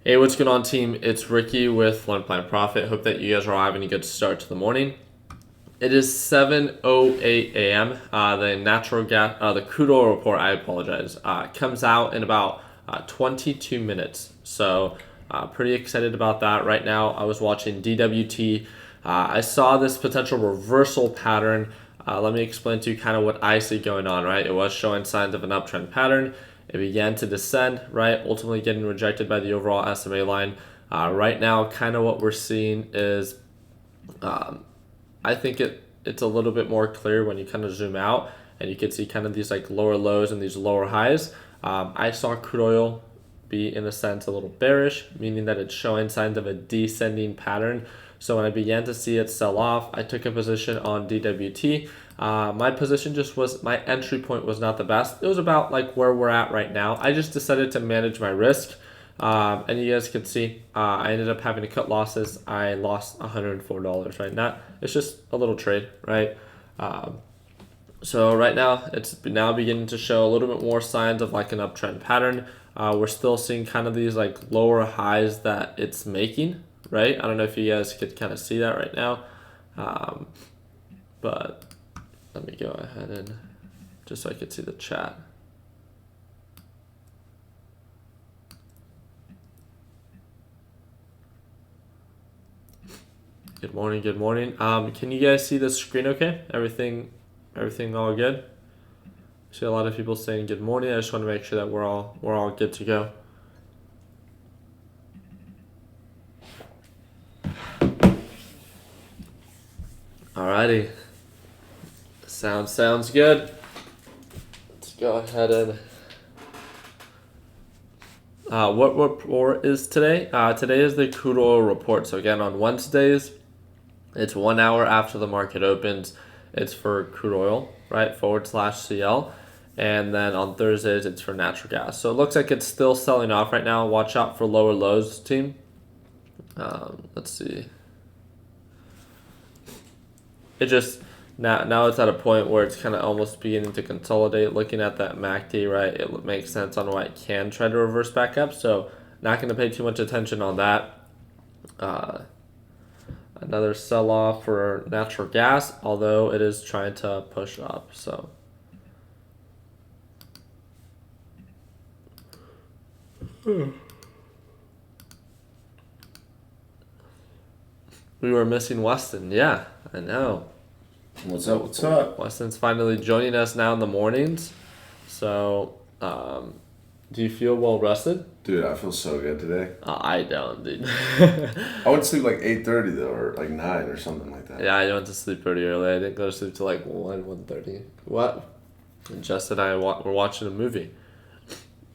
Hey, what's going on, team? It's Ricky with Learn Plan Profit. Hope that you guys are all having a good start to the morning. It is 7:08 a.m. The crude oil report, I apologize, comes out in about 22 minutes. So pretty excited about that. Right now, I was watching DWT. I saw this potential reversal pattern. Let me explain to you kind of what I see going on, right? It was showing signs of an uptrend pattern. It began to descend, right? Ultimately getting rejected by the overall SMA line. Right now, kind of what we're seeing is I think it's a little bit more clear when you kind of zoom out and you can see kind of these like lower lows and these lower highs. I saw crude oil be in a sense a little bearish, meaning that it's showing signs of a descending pattern. So when I began to see it sell off, I took a position on DWT. My position my entry point was not the best. It was about like where we're at right now. I just decided to manage my risk. And you guys can see, I ended up having to cut losses. I lost $104, right? It's just a little trade, right? So right now, it's now beginning to show a little bit more signs of like an uptrend pattern. We're still seeing kind of these like lower highs that it's making, right? I don't know if you guys could kind of see that right now. But let me go ahead and just so I could see the chat. Good morning, good morning. Can you guys see the screen okay? Everything all good? I see a lot of people saying good morning. I just want to make sure that we're all good to go. Alrighty. Sounds good. Let's go ahead and what report is today? Today is the crude oil report. So again, on Wednesdays, it's 1 hour after the market opens. It's for crude oil, right? /CL. And then on Thursdays, it's for natural gas. So it looks like it's still selling off right now. Watch out for lower lows, team. Let's see. It just, now it's at a point where it's kind of almost beginning to consolidate. Looking at that MACD, right, it makes sense on why it can try to reverse back up. So not going to pay too much attention on that. Another sell-off for natural gas, although it is trying to push up. So we were missing Weston. Yeah, I know. What's up? Weston's finally joining us now in the mornings. So, do you feel well rested? Dude, I feel so good today. I don't, dude. I went to sleep like 8:30 though, or like 9 or something like that. Yeah, I went to sleep pretty early. I didn't go to sleep till like 1:30. What? And Jess and I were watching a movie.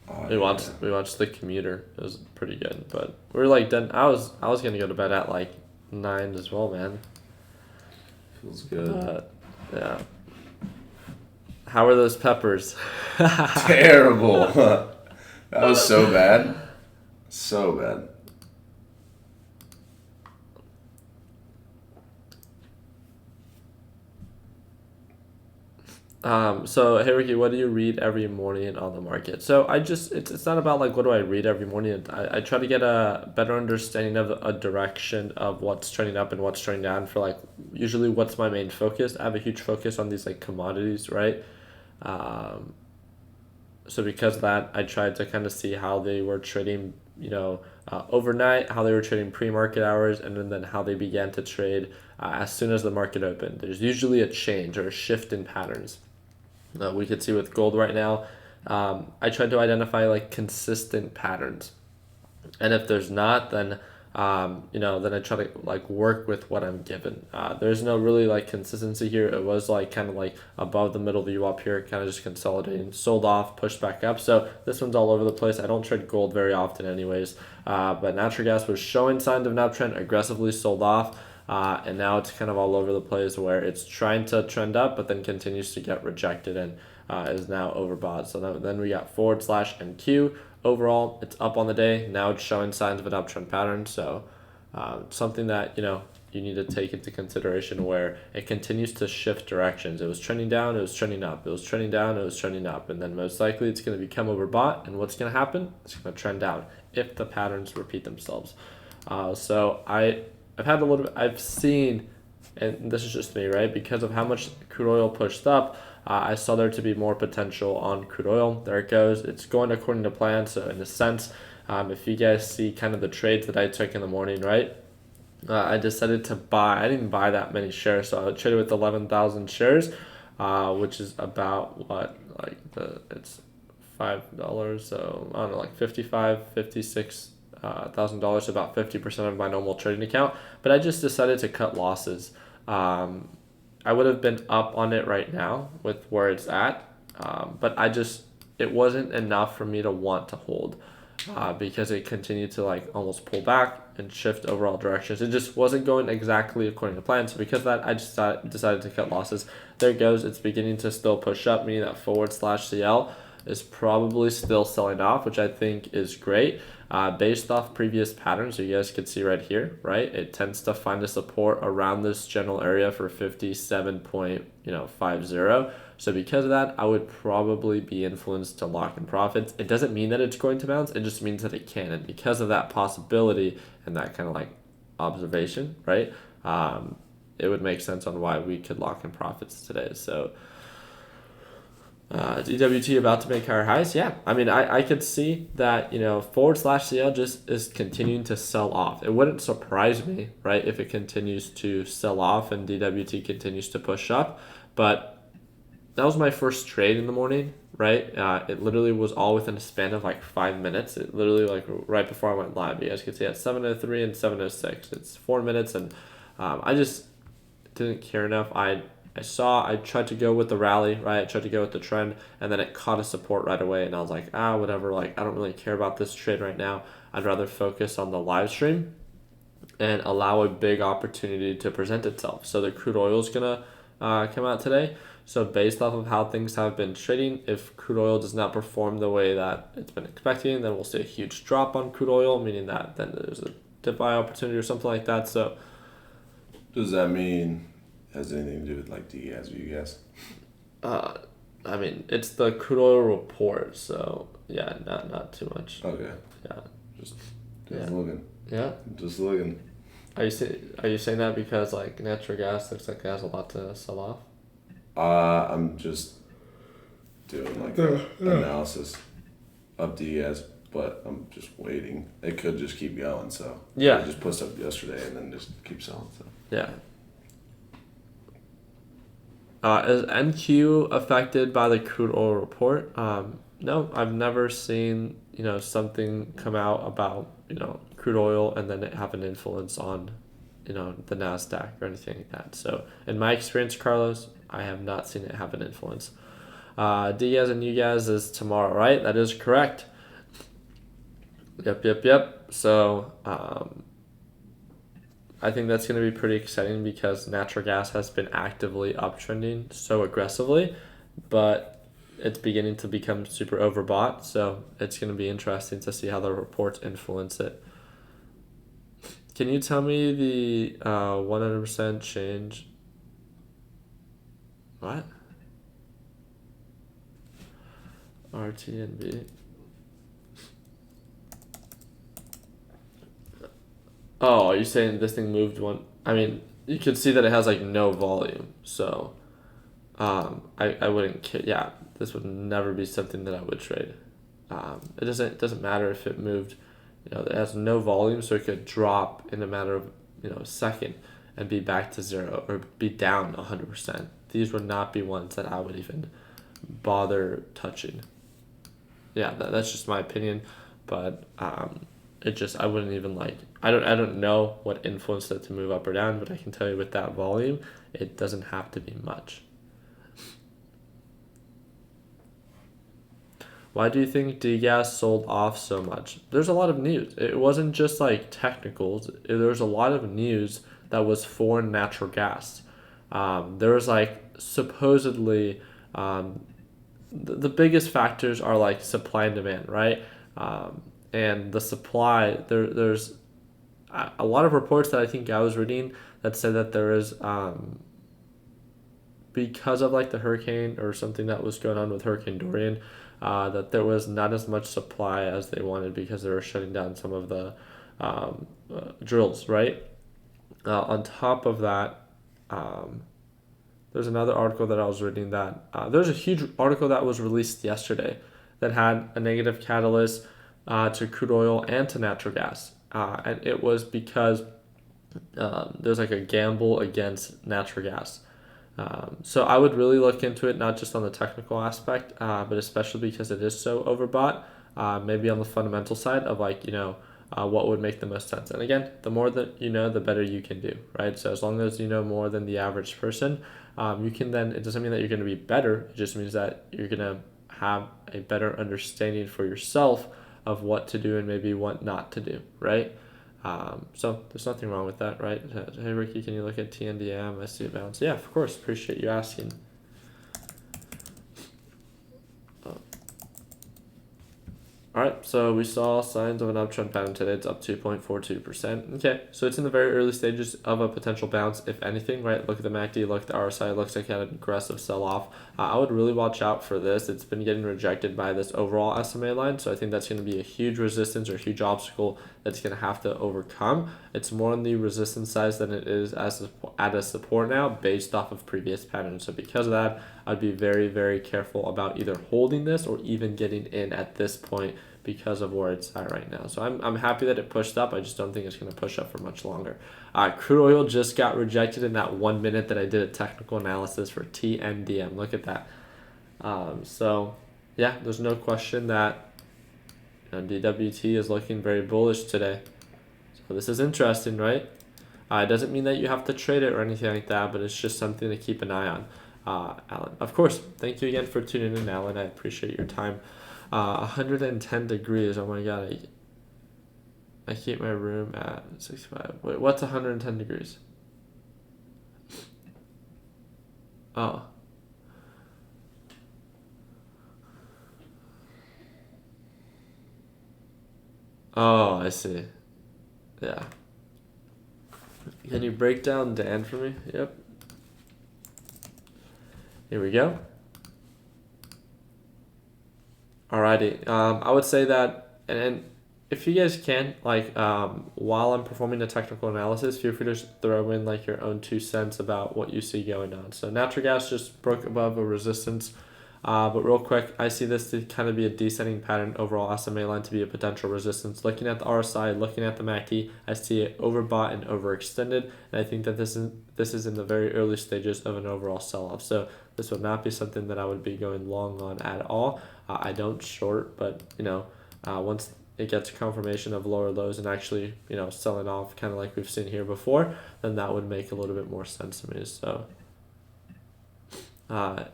Oh, We watched The Commuter. It was pretty good, but we were like done. I was gonna go to bed at like 9 as well, man. Feels good. Yeah. How are those peppers? Terrible. That was so bad. So bad. So hey Ricky, what do you read every morning on the market? So it's not about like what do I read every morning. I try to get a better understanding of a direction of what's trending up and what's trending down for like usually what's my main focus. I have a huge focus on these like commodities, right? So because of that, I tried to kind of see how they were trading, overnight, how they were trading pre-market hours, and then how they began to trade as soon as the market opened. There's usually a change or a shift in patterns. We could see with gold right now. I tried to identify like consistent patterns, and if there's not, then then I try to like work with what I'm given. There's no really like consistency here. It was like kind of like above the middle view up here, kind of just consolidating, sold off, pushed back up. So this one's all over the place. I don't trade gold very often anyways, but natural gas was showing signs of an uptrend, aggressively sold off. And now it's kind of all over the place where it's trying to trend up, but then continues to get rejected and is now overbought. So then we got /NQ. Overall, it's up on the day. Now it's showing signs of an uptrend pattern. So something that, you need to take into consideration where it continues to shift directions. It was trending down, it was trending up, it was trending down, it was trending up, and then most likely it's going to become overbought, and what's going to happen? It's going to trend down if the patterns repeat themselves. So I've seen, and this is just me, right? Because of how much crude oil pushed up, I saw there to be more potential on crude oil. There it goes. It's going according to plan. So in a sense, if you guys see kind of the trades that I took in the morning, right? I decided to buy. I didn't buy that many shares, so I traded with 11,000 shares, which is about what, like it's $5. So I don't know, like 55, 56. $1,000, about 50% of my normal trading account, but I just decided to cut losses. I would have been up on it right now with where it's at, but it wasn't enough for me to want to hold, because it continued to like almost pull back and shift overall directions. It just wasn't going exactly according to plan. So because of that, I just decided to cut losses. There it goes. It's beginning to still push up, meaning that /CL is probably still selling off, which I think is great. Based off previous patterns, you guys can see right here, right? It tends to find a support around this general area for 57.50. So because of that, I would probably be influenced to lock in profits. It doesn't mean that it's going to bounce. It just means that it can. And because of that possibility and that kind of like observation, right? It would make sense on why we could lock in profits today. So DWT about to make higher highs. Yeah, I mean, I could see that, /CL just is continuing to sell off. It wouldn't surprise me, right, if it continues to sell off and DWT continues to push up. But that was my first trade in the morning, right? It literally was all within a span of like 5 minutes. It literally like right before I went live. You guys can see at 7:03 and 7:06. It's 4 minutes, and I just didn't care enough. I tried to go with the rally, right? I tried to go with the trend, and then it caught a support right away, and I was like, whatever, like, I don't really care about this trade right now. I'd rather focus on the live stream and allow a big opportunity to present itself. So the crude oil is going to come out today. So based off of how things have been trading, if crude oil does not perform the way that it's been expecting, then we'll see a huge drop on crude oil, meaning that then there's a dip buy opportunity or something like that. So does that mean has anything to do with like DES, you guess? I mean, it's the crude oil report, so yeah, not too much. Okay. Yeah. Just looking. Yeah. Just looking. Are you saying that because like natural gas looks like it has a lot to sell off? I'm just doing like an analysis of DES, but I'm just waiting. It could just keep going, so yeah. It just pushed up yesterday and then just keep selling. So yeah. Is NQ affected by the crude oil report? No, I've never seen, something come out about, crude oil and then it have an influence on, the NASDAQ or anything like that. So in my experience, Carlos, I have not seen it have an influence. Diaz and you guys is tomorrow, right? That is correct. Yep. So, I think that's going to be pretty exciting because natural gas has been actively uptrending so aggressively, but it's beginning to become super overbought. So it's going to be interesting to see how the reports influence it. Can you tell me the 100% change? What? RTNB. Oh, are you saying this thing moved one? I mean, you could see that it has like no volume, so I wouldn't care. Yeah, this would never be something that I would trade. It doesn't matter if it moved, it has no volume, so it could drop in a matter of a second and be back to zero or be down 100%. These would not be ones that I would even bother touching. Yeah, that's just my opinion, but I wouldn't even I don't know what influenced it to move up or down, but I can tell you with that volume, it doesn't have to be much. Why do you think DGAS sold off so much? There's a lot of news. It wasn't just like technicals. There was a lot of news that was for natural gas. There was supposedly the biggest factors are like supply and demand, right? And the supply, there's a lot of reports that I think I was reading that said that there is because of like the hurricane or something that was going on with Hurricane Dorian, that there was not as much supply as they wanted because they were shutting down some of the drills, right? On top of that, there's another article that I was reading that there's a huge article that was released yesterday that had a negative catalyst to crude oil and to natural gas. And it was because there's like a gamble against natural gas. So I would really look into it, not just on the technical aspect, but especially because it is so overbought, maybe on the fundamental side of like, what would make the most sense. And again, the more that you know, the better you can do, right? So as long as you know more than the average person, you can then, it doesn't mean that you're going to be better. It just means that you're going to have a better understanding for yourself of what to do and maybe what not to do, right? So there's nothing wrong with that, right? Hey, Ricky, can you look at TNDM? I see it bounce. Yeah, of course. Appreciate you asking. All right, so we saw signs of an uptrend pattern today. It's up 2.42%. Okay, so it's in the very early stages of a potential bounce, if anything, right? Look at the MACD, look at the RSI. It looks like an aggressive sell-off. I would really watch out for this. It's been getting rejected by this overall SMA line, so I think that's going to be a huge resistance or a huge obstacle that's going to have to overcome. It's more on the resistance size than it is at a support now based off of previous patterns. So because of that, I'd be very, very careful about either holding this or even getting in at this point because of where it's at right now. So I'm happy that it pushed up. I just don't think it's going to push up for much longer. Crude oil just got rejected in that 1 minute that I did a technical analysis for TNDM. Look at that. So yeah, there's no question that DWT is looking very bullish today. So this is interesting, right? It doesn't mean that you have to trade it or anything like that, but it's just something to keep an eye on. Alan, of course, thank you again for tuning in, Alan. I appreciate your time. 110 degrees. Oh my god, I keep my room at 65. Wait, what's 110 degrees? Oh. Oh, I see. Yeah. Can you break down Dan for me? Yep. Here we go. Alrighty. I would say that, and if you guys can, while I'm performing the technical analysis, feel free to throw in like your own 2 cents about what you see going on. So natural gas just broke above a resistance. But real quick, I see this to kind of be a descending pattern overall SMA line to be a potential resistance. Looking at the RSI, looking at the MACD, I see it overbought and overextended, and I think that this is in the very early stages of an overall sell-off. So this would not be something that I would be going long on at all. I don't short, but once it gets confirmation of lower lows and actually selling off kind of like we've seen here before, then that would make a little bit more sense to me. So.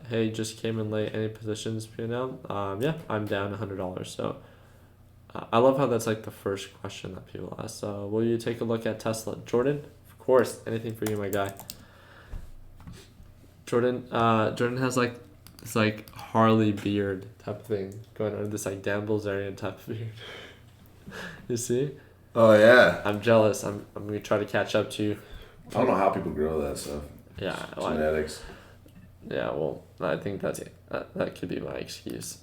Hey, just came in late. Any positions P&L? Yeah, I'm down $100. So I love how that's like the first question that people ask. So will you take a look at Tesla? Jordan? Of course. Anything for you, my guy. Jordan has like this like Harley beard type of thing going on, this like Dan Bilzerian type of beard. You see? Oh yeah. I'm jealous. I'm gonna try to catch up to you. I don't know how people grow that stuff. Yeah. Genetics. Yeah, well, I think that could be my excuse.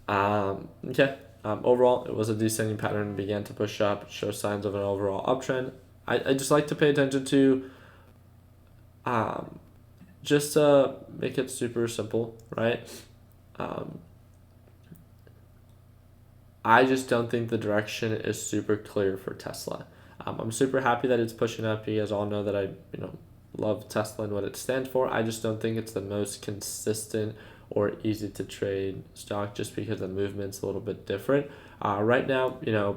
Okay. Overall, it was a descending pattern, began to push up, show signs of an overall uptrend. I just like to pay attention to, just to make it super simple, right? I just don't think the direction is super clear for Tesla. I'm super happy that it's pushing up. You guys all know that I, love Tesla and what it stands for. I just don't think it's the most consistent or easy to trade stock just because the movement's a little bit different. Right now,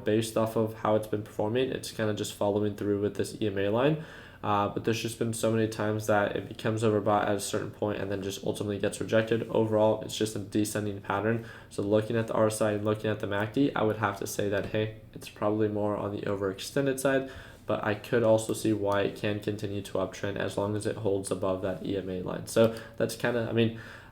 based off of how it's been performing, it's kind of just following through with this EMA line. But there's just been so many times that it becomes overbought at a certain point and then just ultimately gets rejected. Overall, it's just a descending pattern. So looking at the RSI and looking at the MACD, I would have to say that, hey, it's probably more on the overextended side. But I could also see why it can continue to uptrend as long as it holds above that EMA line. So that's kind of,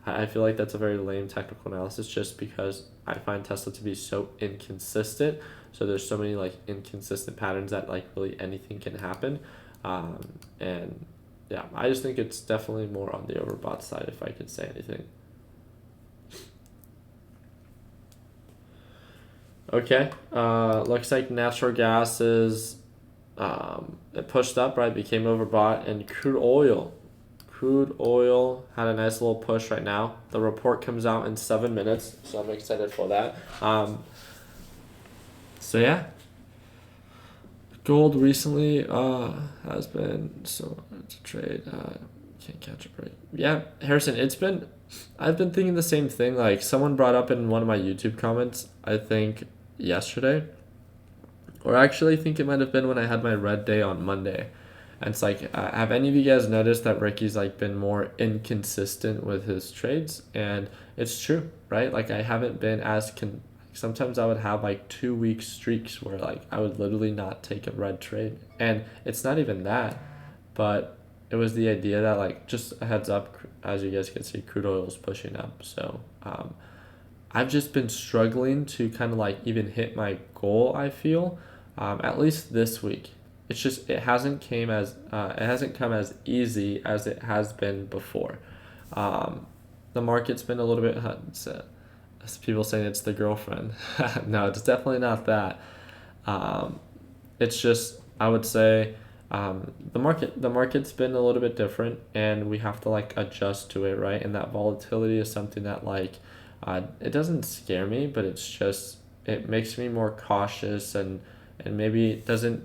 I feel like that's a very lame technical analysis just because I find Tesla to be so inconsistent. So there's so many like inconsistent patterns that like really anything can happen. And yeah, I just think it's definitely more on the overbought side if I could say anything. Okay, looks like natural gas is it pushed up, right? Became overbought, and crude oil had a nice little push right now. The report comes out in 7 minutes, so I'm excited for that. So yeah, gold recently has been so hard to trade. Can't catch a break. Yeah, Harrison, I've been thinking the same thing. Like someone brought up in one of my YouTube comments, I think yesterday, or actually I think it might have been when I had my red day on Monday. And it's like, have any of you guys noticed that Ricky's like been more inconsistent with his trades? And it's true, right? Like I haven't been as sometimes I would have like 2 week streaks where like I would literally not take a red trade. And it's not even that, but it was the idea that like just a heads up, as you guys can see, crude oil is pushing up. So I've just been struggling to kind of like even hit my goal, I feel, at least this week. It's just it hasn't come as easy as it has been before. The market's been a little bit people saying it's the girlfriend. No, it's definitely not that. It's just I would say the market's been a little bit different, and we have to like adjust to it, right? And that volatility is something that like it doesn't scare me, but it makes me more cautious and maybe it doesn't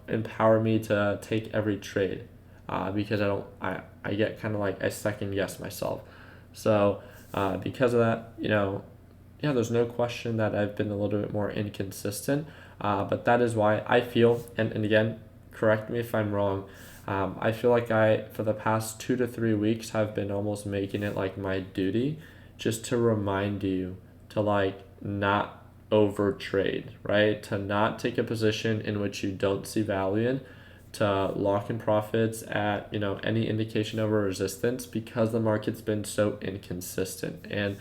empower me to take every trade because I get kind of like I second guess myself. So because of that, yeah, there's no question that I've been a little bit more inconsistent, but that is why I feel, and again, correct me if I'm wrong, I feel like for the past 2 to 3 weeks, have been almost making it like my duty just to remind you to like not over trade, right? To not take a position in which you don't see value in, to lock in profits at any indication of a resistance because the market's been so inconsistent. And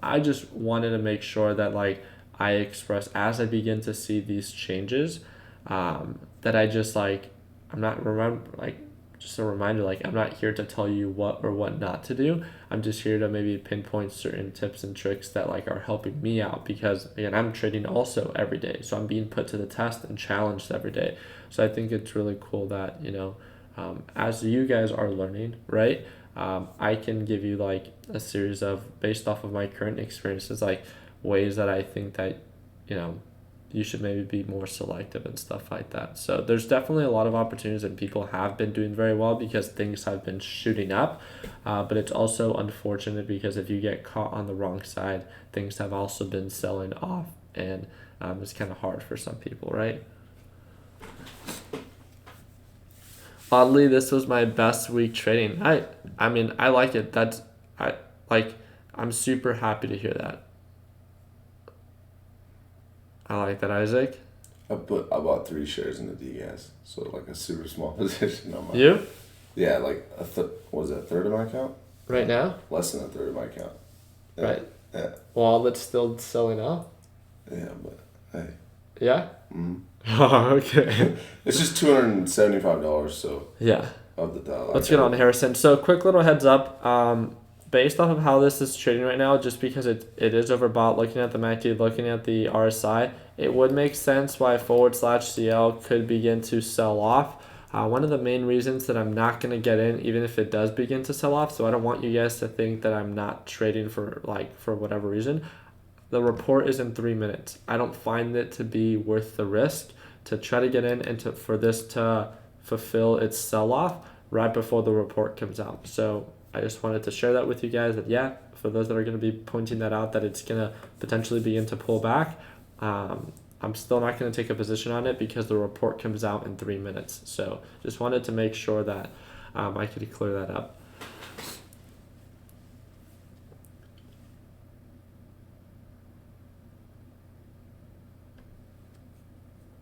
I just wanted to make sure that like I express as I begin to see these changes, that I just like I'm not remember like just a reminder, like I'm not here to tell you what or what not to do. I'm just here to maybe pinpoint certain tips and tricks that like are helping me out because again I'm trading also every day, so I'm being put to the test and challenged every day. So I think it's really cool that as you guys are learning, right, I can give you like a series of based off of my current experiences, like ways that I think that you should maybe be more selective and stuff like that. So there's definitely a lot of opportunities and people have been doing very well because things have been shooting up. But it's also unfortunate because if you get caught on the wrong side, things have also been selling off, and it's kind of hard for some people, right? Oddly, this was my best week trading. I mean, I like it. I'm super happy to hear that. I like that, Isaac. I bought 3 shares in the DGAS, so like a super small position on my. You? Yeah, like a third of my account? Right now? Less than a third of my account. Yeah. Right. Yeah. Well, it's still selling off. Yeah, but hey. Yeah. Mm-hmm. Oh, okay. It's just $275, so. Yeah. Of the dollar. Let's get on to Harrison. So, quick little heads up. Based off of how this is trading right now, just because it is overbought, looking at the MACD, looking at the RSI, it would make sense why /CL could begin to sell off. One of the main reasons that I'm not going to get in, even if it does begin to sell off, so I don't want you guys to think that I'm not trading for whatever reason. The report is in 3 minutes. I don't find it to be worth the risk to try to get in and for this to fulfill its sell-off right before the report comes out. So I just wanted to share that with you guys that, yeah, for those that are going to be pointing that out, that it's going to potentially begin to pull back. I'm still not going to take a position on it because the report comes out in 3 minutes. So just wanted to make sure that I could clear that up.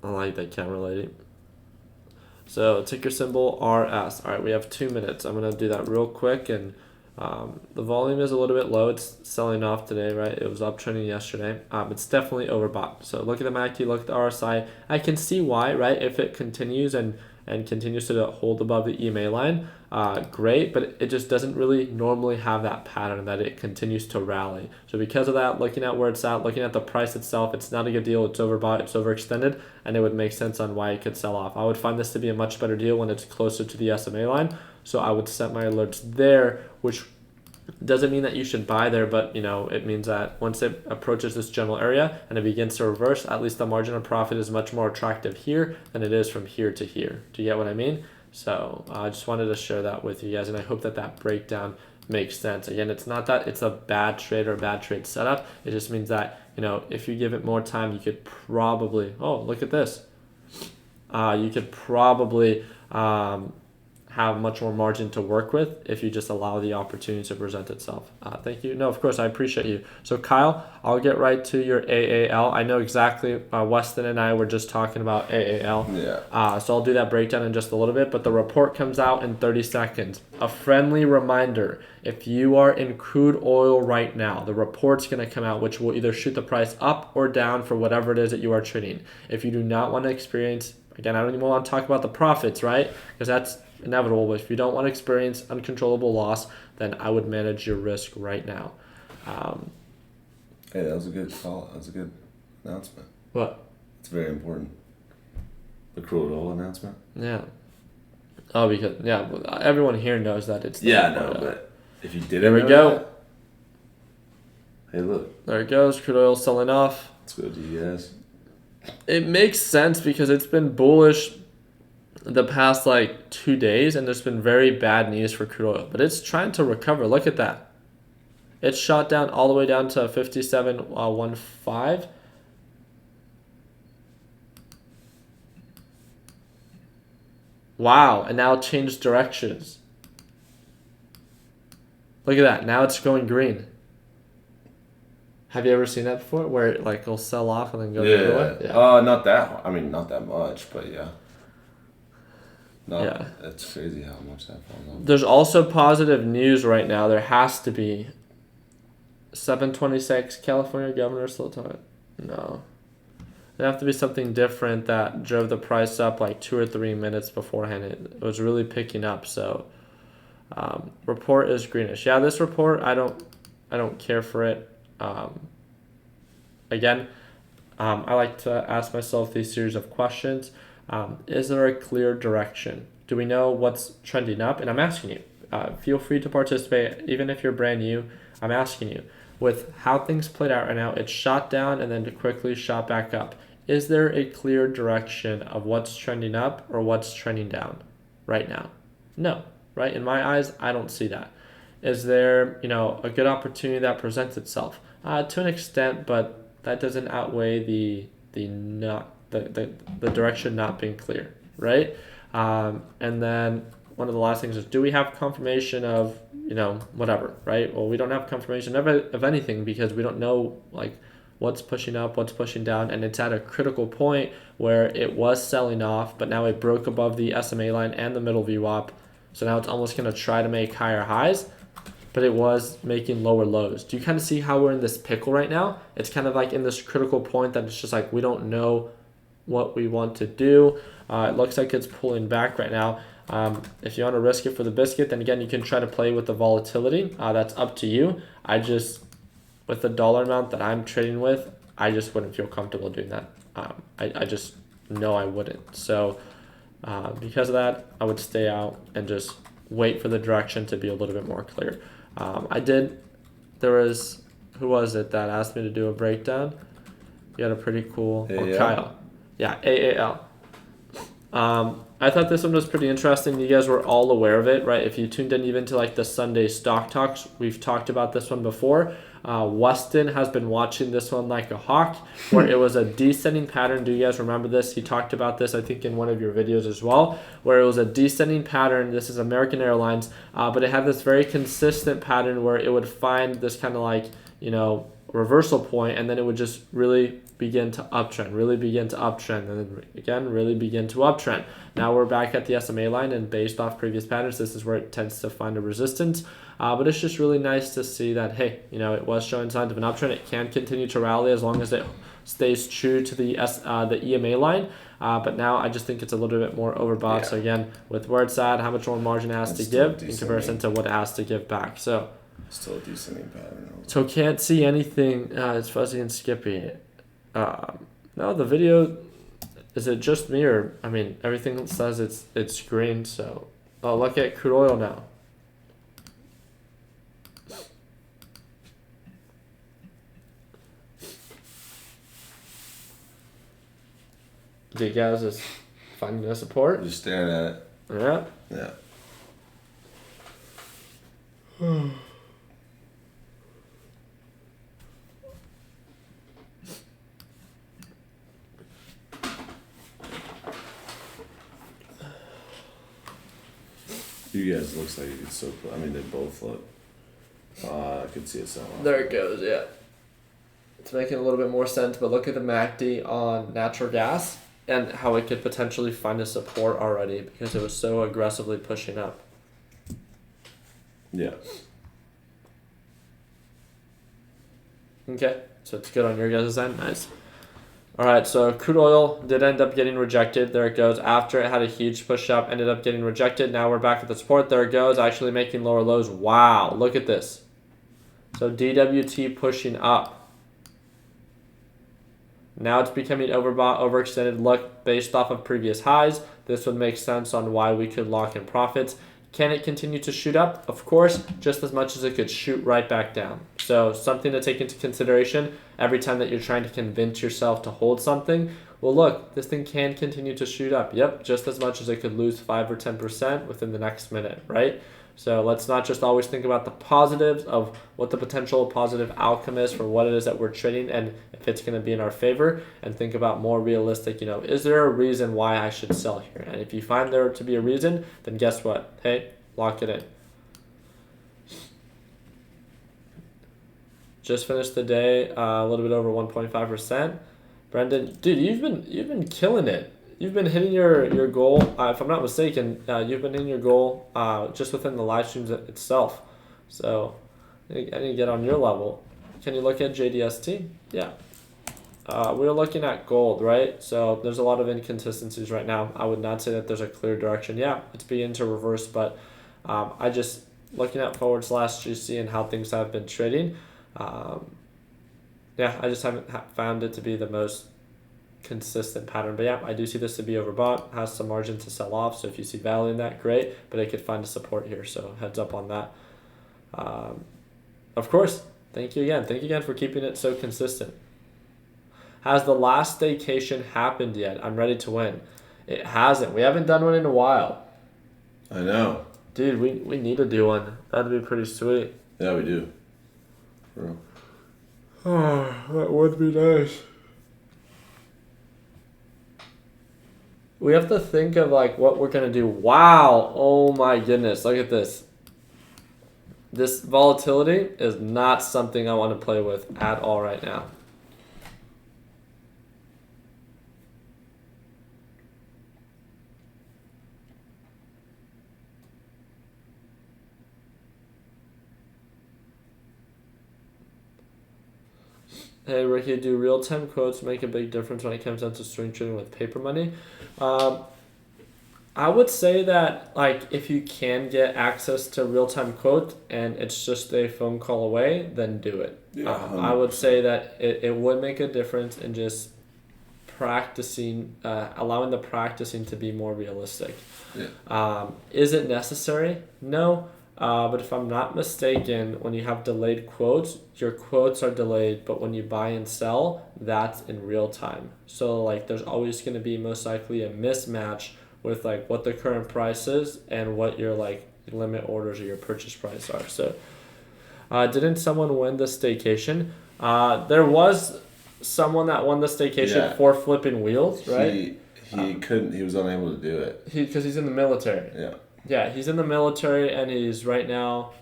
I like that camera lady. So ticker symbol RS. All right, we have 2 minutes. I'm going to do that real quick and The volume is a little bit low. It's selling off today, right? It was uptrending yesterday. It's definitely overbought. So look at the MACD, look at the RSI. I can see why, right? If it continues and continues to hold above the EMA line, great, but it just doesn't really normally have that pattern that it continues to rally. So because of that, looking at where it's at, looking at the price itself, it's not a good deal. It's overbought, it's overextended, and it would make sense on why it could sell off. I would find this to be a much better deal when it's closer to the SMA line. So I would set my alerts there, which doesn't mean that you should buy there, but it means that once it approaches this general area and it begins to reverse, at least the margin of profit is much more attractive here than it is from here to here. Do you get what I mean? So I just wanted to share that with you guys, and I hope that breakdown makes sense. Again, it's not that it's a bad trade or a bad trade setup. It just means that if you give it more time, you could probably look at this. You could probably have much more margin to work with if you just allow the opportunity to present itself. Thank you. No, of course, I appreciate you. So Kyle, I'll get right to your AAL. I know exactly, Weston and I were just talking about AAL. Yeah. So I'll do that breakdown in just a little bit, but the report comes out in 30 seconds. A friendly reminder, if you are in crude oil right now, the report's going to come out, which will either shoot the price up or down for whatever it is that you are trading. If you do not want to experience, again, I don't even want to talk about the profits, right? Because that's inevitable, but if you don't want to experience uncontrollable loss, then I would manage your risk right now. Hey, that was a good call. That was a good announcement. What? It's very important. The crude oil announcement. Yeah. Oh, because everyone here knows that it's. But if you didn't, there we go. That, hey, look. There it goes. Crude oil selling off. Let's go, GS. It makes sense because it's been bullish the past 2 days, and there's been very bad news for crude oil, but it's trying to recover. Look at that. It's shot down all the way down to 57.15. Wow, and now it changed directions. Look at that. Now it's going green. Have you ever seen that before, where it will sell off and then go the other way? Yeah. Not that. I mean, not that much, but yeah. No, yeah. It's crazy how much that falls off. There's also positive news right now. There has to be. 726, California governor still talking. No. There have to be something different that drove the price up 2 or 3 minutes beforehand. It was really picking up. So, report is greenish. Yeah, this report, I don't care for it. Again, I like to ask myself these series of questions. Is there a clear direction? Do we know what's trending up? And I'm asking you, feel free to participate. Even if you're brand new, I'm asking you, with how things played out right now, it's shot down and then quickly shot back up. Is there a clear direction of what's trending up or what's trending down right now? No, right? In my eyes, I don't see that. Is there, a good opportunity that presents itself? To an extent, but that doesn't outweigh the direction not being clear, right? And then one of the last things is, do we have confirmation of, whatever, right? Well, we don't have confirmation of anything because we don't know what's pushing up, what's pushing down, and it's at a critical point where it was selling off, but now it broke above the SMA line and the middle VWAP. So now it's almost going to try to make higher highs, but it was making lower lows. Do you kind of see how we're in this pickle right now? It's kind of in this critical point that it's just we don't know what we want to do. It looks like it's pulling back right now. If you want to risk it for the biscuit, then again, you can try to play with the volatility. That's up to you. With the dollar amount that I'm trading with, I just wouldn't feel comfortable doing that. I just know I wouldn't. So because of that, I would stay out and just wait for the direction to be a little bit more clear. There was, who was it that asked me to do a breakdown? You had a pretty cool, Kyle. Yeah, AAL. I thought this one was pretty interesting. You guys were all aware of it, right? If you tuned in even to the Sunday stock talks, we've talked about this one before. Weston has been watching this one like a hawk, where it was a descending pattern. Do you guys remember this? He talked about this, I think, in one of your videos as well, where it was a descending pattern. This is American Airlines, but it had this very consistent pattern where it would find this kind of reversal point, and then it would just really begin to uptrend, and then again, really begin to uptrend. Now we're back at the SMA line, and based off previous patterns, this is where it tends to find a resistance. But it's just really nice to see that, hey, it was showing signs of an uptrend. It can continue to rally as long as it stays true to the EMA line. But now I just think it's a little bit more overbought. Yeah. So again, with where it's at, how much more margin it has to give in comparison to what it has to give back. So still a descending pattern. So can't see anything. It's fuzzy and skippy. No, the video, is it just me, or everything says it's green. So I'll look at crude oil now. Do you guys just finding the support? Just staring at it. Yeah. Yeah. You guys looks like it's so cool. They both look. I could see it so well. There it goes, yeah. It's making a little bit more sense, but look at the MACD on natural gas and how it could potentially find a support already because it was so aggressively pushing up. Yeah. Okay, so it's good on your guys' end. Nice. All right, so crude oil did end up getting rejected. There it goes. After it had a huge push up, ended up getting rejected. Now we're back at the support. There it goes, actually making lower lows. Wow, look at this. So DWT pushing up. Now it's becoming overbought, overextended. Look, based off of previous highs, this would make sense on why we could lock in profits. Can it continue to shoot up? Of course, just as much as it could shoot right back down. So something to take into consideration every time that you're trying to convince yourself to hold something. Well, look, this thing can continue to shoot up. Yep, just as much as it could lose 5 or 10% within the next minute, right? So let's not just always think about the positives of what the potential positive outcome is for what it is that we're trading and if it's going to be in our favor, and think about more realistic, is there a reason why I should sell here? And if you find there to be a reason, then guess what? Hey, lock it in. Just finished the day a little bit over 1.5%. Brendan, dude, you've been killing it. You've been hitting your goal. If I'm not mistaken, you've been hitting your goal just within the live streams itself. So I need to get on your level. Can you look at JDST? Yeah. We're looking at gold, right? So there's a lot of inconsistencies right now. I would not say that there's a clear direction. Yeah, it's beginning to reverse, but I just looking at forward/GC and how things have been trading. I just haven't found it to be the most consistent pattern. But yeah, I do see this to be overbought, has some margin to sell off. So if you see value in that, great. But it could find a support here. So heads up on that. Of course, thank you again. Thank you again for keeping it so consistent. Has the last staycation happened yet? I'm ready to win. It hasn't. We haven't done one in a while. I know. Dude, we need to do one. That'd be pretty sweet. Yeah, we do. For real. Oh, that would be nice. We have to think of what we're going to do. Wow. Oh my goodness. Look at this. This volatility is not something I want to play with at all right now. Hey Ricky, do real-time quotes make a big difference when it comes down to swing trading with paper money? I would say that if you can get access to real-time quote and it's just a phone call away, then do it. Yeah, I would say that it would make a difference in just practicing, allowing the practicing to be more realistic. Yeah. Is it necessary? No. But if I'm not mistaken, when you have delayed quotes, your quotes are delayed, but when you buy and sell, that's in real time. So there's always going to be most likely a mismatch with what the current price is and what your limit orders or your purchase price are. So didn't someone win the staycation? There was someone that won the staycation for flipping wheels, right? He couldn't. He was unable to do it. Because he's in the military. Yeah. Yeah, he's in the military and he's right now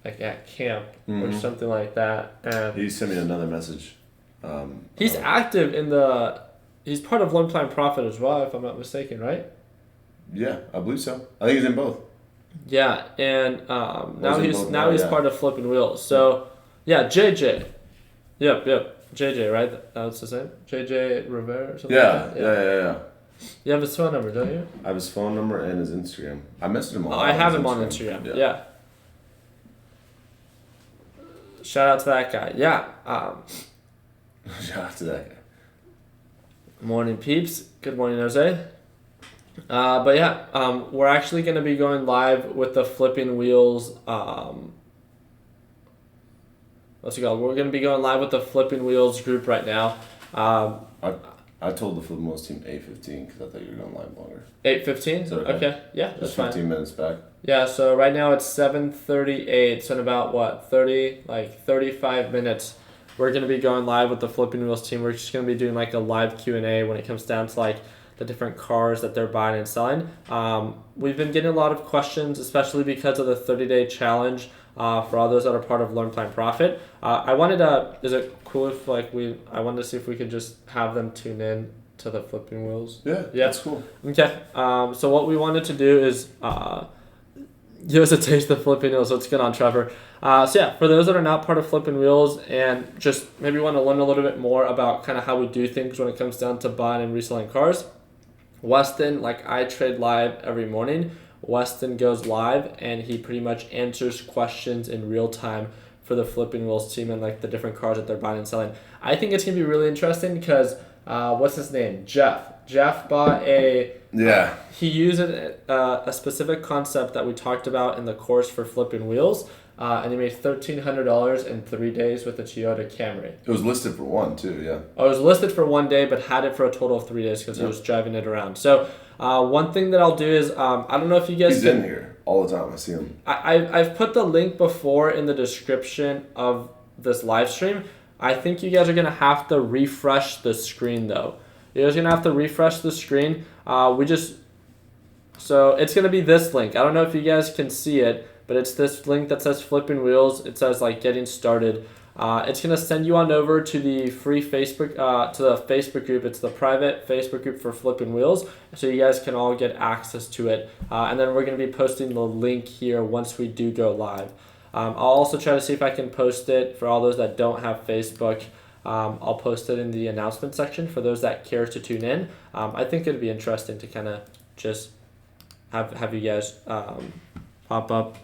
like at camp or something like that. And he sent me another message. He's active in the. He's part of Lone Pine Profit as well, if I'm not mistaken, right? Yeah, I believe so. I think he's in both. Yeah, and now he's yeah. part of Flipping Wheels. So yeah, JJ. Yep. JJ, right? That's his name? JJ Rivera or something Yeah, like that? yeah. You have his phone number, don't you? I have his phone number and his Instagram. I messaged him on I have him on Instagram. Yeah. Shout out to that guy. Yeah. Shout out to that guy. Morning, peeps. Good morning, Jose. But yeah, we're actually going to be going live with the Flipping Wheels. What's it called? We're going to be going live with the Flipping Wheels group right now. I told the Flipping Wheels team 8:15 because I thought you were going live longer. 8:15? Okay? Yeah, that's Just fine. 15 minutes back. Yeah, so right now it's 7:38. So in about 35 minutes, we're going to be going live with the Flipping Wheels team. We're just going to be doing like a live Q&A when it comes down to like the different cars that they're buying and selling. We've been getting a lot of questions, especially because of the 30-day challenge for all those that are part of Learn Plan Profit. I wanted to, is it cool if I wanted to see if we could just have them tune in to the Flipping Wheels? Yeah, that's cool. Okay, so what we wanted to do is give us a taste of Flipping Wheels. What's going on, Trevor? So yeah, for those that are not part of Flipping Wheels and just maybe want to learn a little bit more about kind of how we do things when it comes down to buying and reselling cars, Weston, like I trade live every morning. Weston goes live and he pretty much answers questions in real time for the Flipping Wheels team and like the different cars that they're buying and selling. I think it's going to be really interesting because what's his name? Jeff bought he used a specific concept that we talked about in the course for Flipping Wheels, and he made $1,300 in 3 days with a Toyota Camry. It was listed for one too, yeah. Oh, it was listed for 1 day, but had it for a total of 3 days because he was driving it around. So one thing that I'll do is, I don't know if you guys... He's in here all the time. I see him. I've put the link before in the description of this live stream. I think you guys are going to have to refresh the screen, though. You guys are going to have to refresh the screen. So it's going to be this link. I don't know if you guys can see it, but it's this link that says Flipping Wheels. It says like getting started. It's going to send you on over to the free Facebook, to the Facebook group. It's the private Facebook group for Flipping Wheels. So you guys can all get access to it. And then we're going to be posting the link here once we do go live. I'll also try to see if I can post it for all those that don't have Facebook. I'll post it in the announcement section for those that care to tune in. I think it'd be interesting to kind of just have you guys pop up.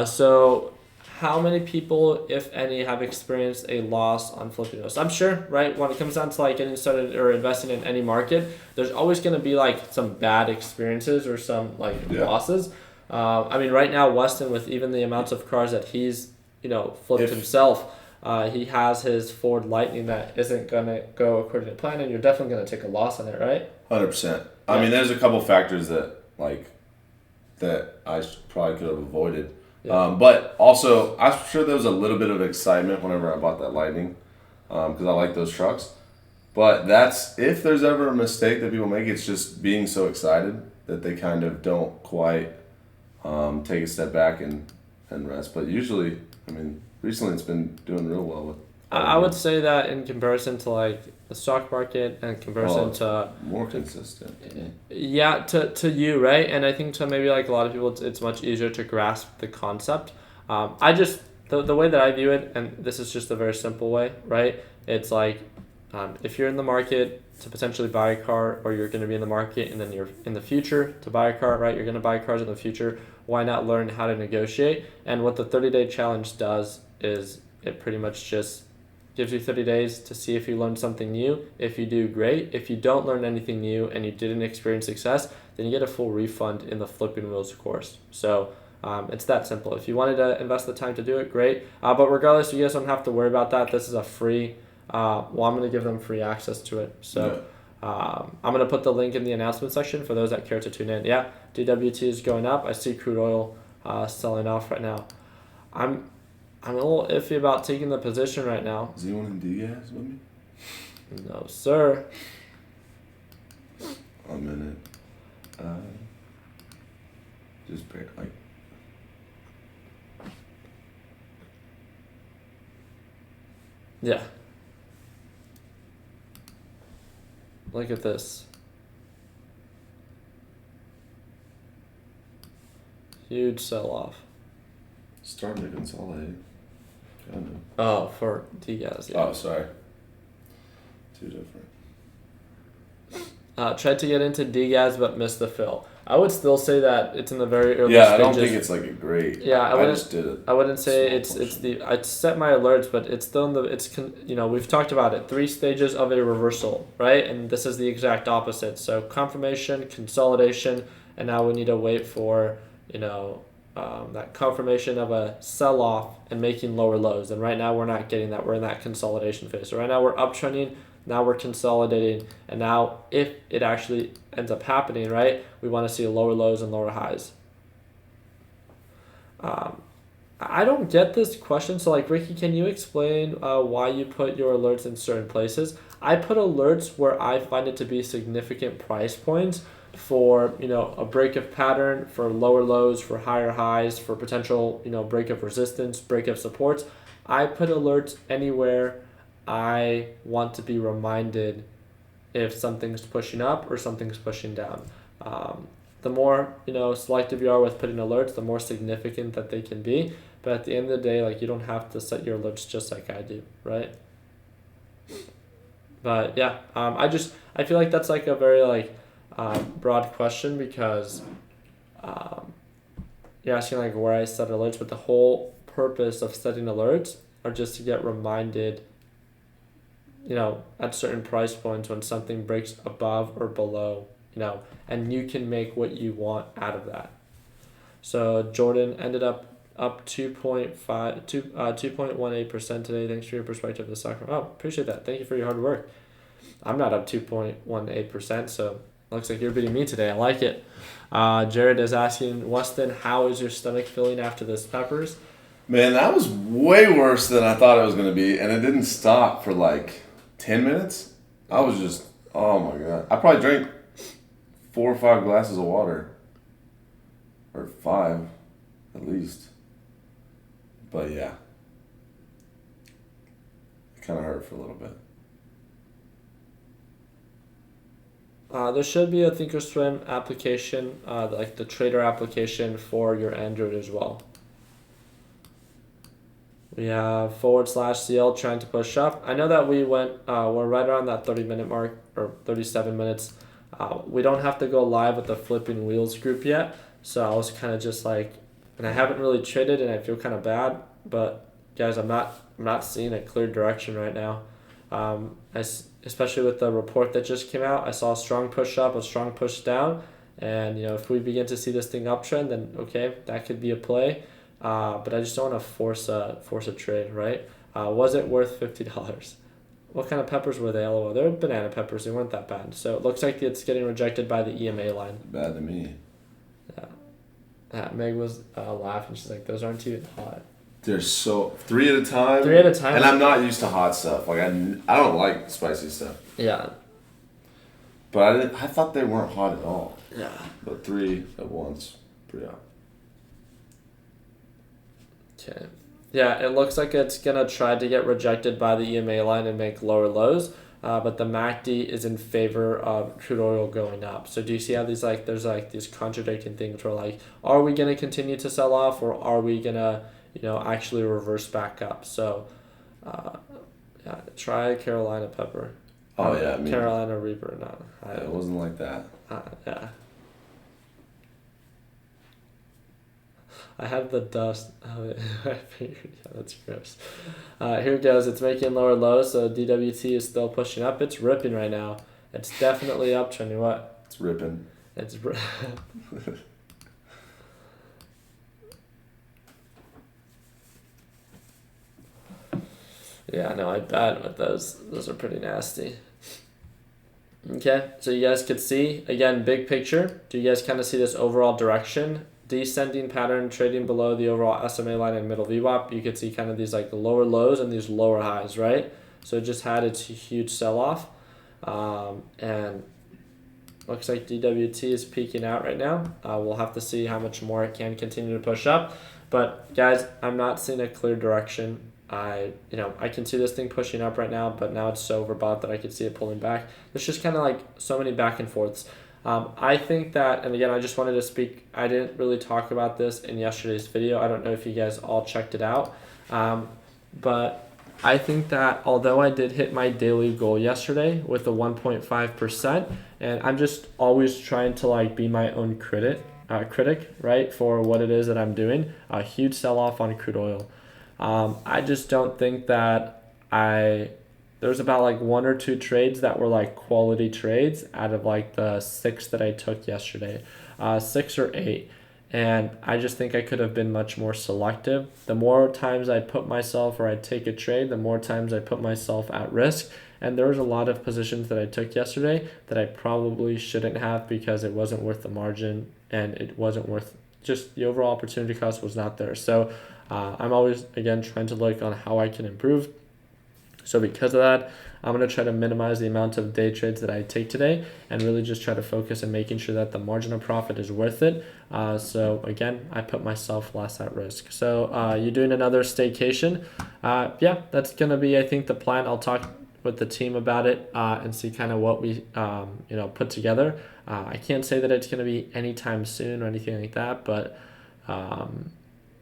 So how many people, if any, have experienced a loss on Flipping Wheels? I'm sure, right? When it comes down to like getting started or investing in any market, there's always going to be like some bad experiences or some losses. I mean, right now, Weston, with even the amounts of cars that he's flipped himself, he has his Ford Lightning that isn't going to go according to plan, and you're definitely going to take a loss on it, right? 100%. I mean, there's a couple factors that I probably could have avoided. Yeah. But also, I'm sure there was a little bit of excitement whenever I bought that Lightning because I like those trucks. But that's, if there's ever a mistake that people make, it's just being so excited that they kind of don't quite take a step back and rest. But usually, I mean, recently it's been doing real well with. I would say that in comparison to like the stock market and comparison to more consistent. Yeah, to you, right? And I think to maybe like a lot of people, it's much easier to grasp the concept. I just the way that I view it, and this is just a very simple way, right? It's like if you're in the market to potentially buy a car, or you're going to be in the market and then you're in the future to buy a car, right? You're going to buy cars in the future. Why not learn how to negotiate? And what the 30-day challenge does is it pretty much just gives you 30 days to see if you learned something new. If you do, great. If you don't learn anything new and you didn't experience success, then you get a full refund in the Flipping Wheels course. So it's that simple. If you wanted to invest the time to do it, great. But regardless, you guys don't have to worry about that. This is a free, I'm going to give them free access to it. So I'm going to put the link in the announcement section for those that care to tune in. Yeah, DWT is going up. I see crude oil selling off right now. I'm a little iffy about taking the position right now. Is anyone in Diaz with me? No, sir. A minute. Just like. Yeah. Look at this. Huge sell-off. Starting to consolidate. Kind Oh, for Diaz. Yeah. Oh, sorry. Two different. Tried to get into Diaz but missed the fill. I would still say that it's in the very early Yeah, stages. I don't think it's like a great. Yeah, I just did it. I wouldn't say it's the. I set my alerts, but it's still in the. We've talked about it. 3 stages of a reversal, right? And this is the exact opposite. So confirmation, consolidation, and now we need to wait for that confirmation of a sell-off and making lower lows. And right now we're not getting that. We're in that consolidation phase. So right now we're uptrending. Now we're consolidating, and now if it actually ends up happening, right, we want to see lower lows and lower highs. I don't get this question. So, like, Ricky, can you explain why you put your alerts in certain places? I put alerts where I find it to be significant price points for, a break of pattern, for lower lows, for higher highs, for potential, break of resistance, break of supports. I put alerts anywhere I want to be reminded if something's pushing up or something's pushing down. The more selective you are with putting alerts, the more significant that they can be. But at the end of the day, like, you don't have to set your alerts just like I do, right? But yeah, I feel like that's like a very broad question because you're asking like where I set alerts, but the whole purpose of setting alerts are just to get reminded at certain price points when something breaks above or below, and you can make what you want out of that. So Jordan ended up 2.18% today. Thanks for your perspective of the stock. Oh, appreciate that. Thank you for your hard work. I'm not up 2.18%, so looks like you're beating me today. I like it. Jared is asking, Weston, how is your stomach feeling after this peppers? Man, that was way worse than I thought it was going to be, and it didn't stop for like 10 minutes. I was just, oh my God. I probably drank 4 or 5 glasses of water. Or 5, at least. But yeah. It kind of hurt for a little bit. There should be a Thinkorswim application, like the trader application for your Android as well. We have /CL trying to push up. I know that we're right around that 30-minute mark, or 37 minutes. We don't have to go live with the Flipping Wheels group yet. So I was kind of just like, and I haven't really traded and I feel kind of bad, but guys, I'm not seeing a clear direction right now. Especially with the report that just came out, I saw a strong push up, a strong push down. And, if we begin to see this thing uptrend, then okay, that could be a play. But I just don't want to force a trade, right? Was it worth $50? What kind of peppers were they? LOL. They were banana peppers. They weren't that bad. So it looks like it's getting rejected by the EMA line. Bad to me. Yeah. Meg was laughing. She's like, those aren't even hot. They're so 3 at a time. 3 at a time. And I'm not used to hot stuff. Like I don't like spicy stuff. Yeah. But I thought they weren't hot at all. Yeah. But 3 at once, pretty hot. Okay. Yeah, it looks like it's gonna try to get rejected by the EMA line and make lower lows. But the MACD is in favor of crude oil going up. So do you see how there's these contradicting things where like, are we gonna continue to sell off or are we gonna actually reverse back up? So, try Carolina pepper. Oh yeah, Carolina Reaper. No, it wasn't like that. Yeah. I have the dust. Oh, I figured. Yeah, that's gross. Here it goes. It's making lower lows, so DWT is still pushing up. It's ripping right now. It's definitely uptrending. What? It's ripping. Yeah, no, I bet with those. Those are pretty nasty. Okay, so you guys could see, again, big picture. Do you guys kind of see this overall direction? Descending pattern trading below the overall SMA line and middle VWAP. You could see kind of these like lower lows and these lower highs, right? So it just had its huge sell-off. And Looks like DWT is peaking out right now. We'll have to see how much more it can continue to push up. But guys, I'm not seeing a clear direction. I can see this thing pushing up right now, but now it's so overbought that I could see it pulling back. There's just kind of like so many back and forths. I think that, and again, I just wanted to speak. I didn't really talk about this in yesterday's video. I don't know if you guys all checked it out, but I think that although I did hit my daily goal yesterday with a 1.5%, and I'm just always trying to like be my own critic, right, for what it is that I'm doing. A huge sell-off on crude oil. I just don't think that there's about like 1 or 2 trades that were like quality trades out of like the 6 that I took yesterday, 6 or 8. And I just think I could have been much more selective. The more times I put myself or I take a trade, the more times I put myself at risk. And there was a lot of positions that I took yesterday that I probably shouldn't have because it wasn't worth the margin and it wasn't worth just the overall opportunity cost was not there. So I'm always, again, trying to look on how I can improve. So because of that, I'm going to try to minimize the amount of day trades that I take today and really just try to focus on making sure that the margin of profit is worth it. So again, I put myself less at risk. So you're doing another staycation. Yeah, that's going to be, I think, the plan. I'll talk with the team about it and see kind of what we put together. I can't say that it's going to be anytime soon or anything like that, but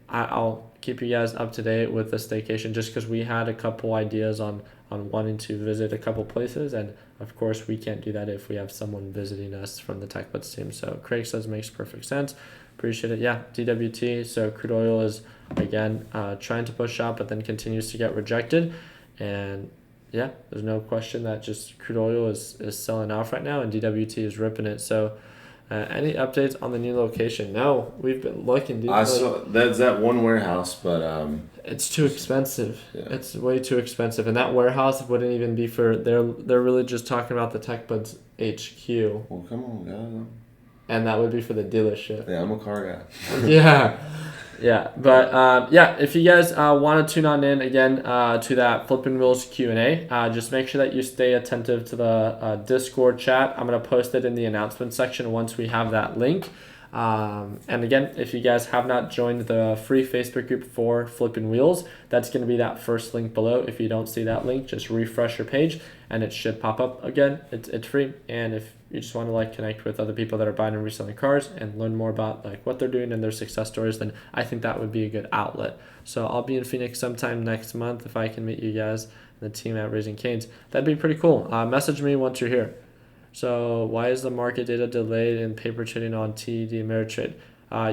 I'll keep you guys up to date with the staycation just because we had a couple ideas on wanting to visit a couple places, and of course we can't do that if we have someone visiting us from the TechBuds team. So Craig says makes perfect sense. Appreciate it. Yeah, DWT. So crude oil is again trying to push up, but then continues to get rejected, and yeah, there's no question that just crude oil is selling off right now, and DWT is ripping it. So. Any updates on the new location? No, we've been looking. Dude. I saw that's that one warehouse, but it's too expensive. Yeah. It's way too expensive, and that warehouse wouldn't even be for. They're really just talking about the TechBuds HQ. Well, come on, guys. And that would be for the dealership. Yeah, I'm a car guy. Yeah, but if you guys want to tune on in again to that Flipping Wheels Q&A, just make sure that you stay attentive to the Discord chat. I'm going to post it in the announcement section once we have that link. And again, if you guys have not joined the free Facebook group for Flipping Wheels, that's going to be that first link below. If you don't see that link, just refresh your page and it should pop up again. It's free. And if you just want to like connect with other people that are buying and reselling cars and learn more about like what they're doing and their success stories, then I think that would be a good outlet. So I'll be in Phoenix sometime next month if I can meet you guys and the team at Raising Canes. That'd be pretty cool. Message me once you're here. So why is the market data delayed in paper trading on TD Ameritrade?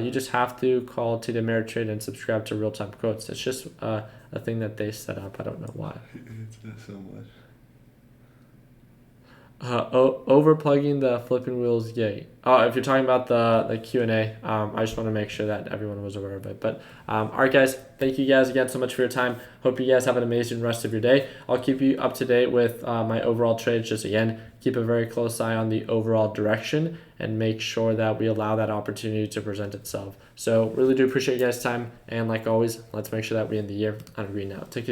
You just have to call TD Ameritrade and subscribe to real-time quotes. It's just a thing that they set up. I don't know why. It's not so much. Overplugging the Flipping Wheels gate. Oh, if you're talking about the Q&A, I just want to make sure that everyone was aware of it. But all right, guys, thank you guys again so much for your time. Hope you guys have an amazing rest of your day. I'll keep you up to date with my overall trades. Just again, keep a very close eye on the overall direction and make sure that we allow that opportunity to present itself. So really do appreciate you guys' time. And like always, let's make sure that we end the year on a green note. Take it easy.